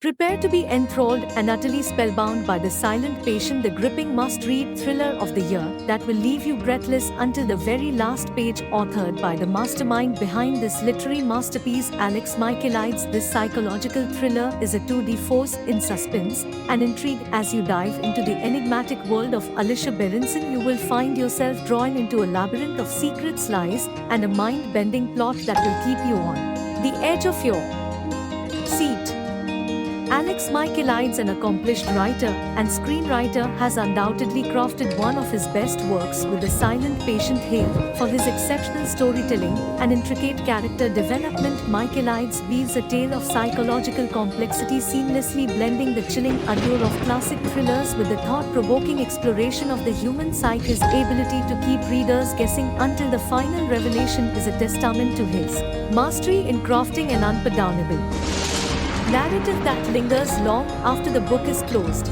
Prepare to be enthralled and utterly spellbound by The Silent Patient, the gripping must-read thriller of the year that will leave you breathless until the very last page. Authored by the mastermind behind this literary masterpiece, Alex Michaelides, this psychological thriller is a tour de force in suspense and intrigue. As you dive into the enigmatic world of Alicia Berenson, you will find yourself drawn into a labyrinth of secrets, lies, and a mind-bending plot that will keep you on the edge of your seat. Alex Michaelides, an accomplished writer and screenwriter, has undoubtedly crafted one of his best works with The Silent Patient, hailed for his exceptional storytelling and intricate character development. Michaelides weaves a tale of psychological complexity, seamlessly blending the chilling allure of classic thrillers with the thought-provoking exploration of the human psyche. His ability to keep readers guessing until the final revelation is a testament to his mastery in crafting an unpardonable narrative that lingers long after the book is closed.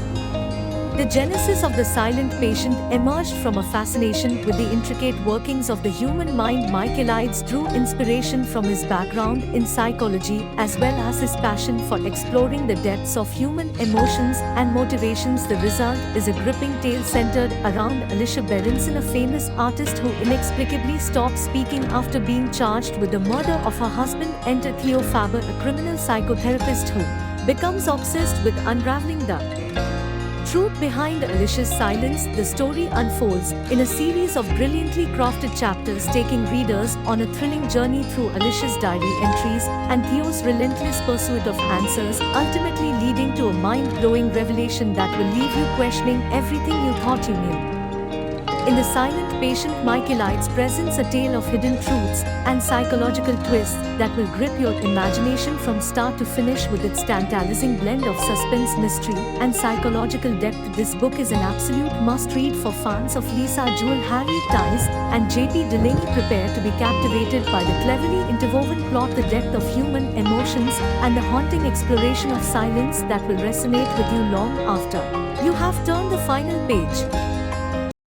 The genesis of The Silent Patient emerged from a fascination with the intricate workings of the human mind. Michaelides drew inspiration from his background in psychology as well as his passion for exploring the depths of human emotions and motivations. The result is a gripping tale centered around Alicia Berenson, a famous artist who inexplicably stopped speaking after being charged with the murder of her husband. Enter Theo Faber, a criminal psychotherapist who becomes obsessed with unraveling the truth behind Alicia's silence. The story unfolds in a series of brilliantly crafted chapters, taking readers on a thrilling journey through Alicia's diary entries and Theo's relentless pursuit of answers, ultimately leading to a mind-blowing revelation that will leave you questioning everything you thought you knew. In The Silent Patient, Michaelides presents a tale of hidden truths and psychological twists that will grip your imagination from start to finish. With its tantalizing blend of suspense, mystery, and psychological depth, this book is an absolute must-read for fans of Lisa Jewell, Harriet Tice, and J.P. Delaney. Prepare to be captivated by the cleverly interwoven plot, the depth of human emotions, and the haunting exploration of silence that will resonate with you long after you have turned the final page.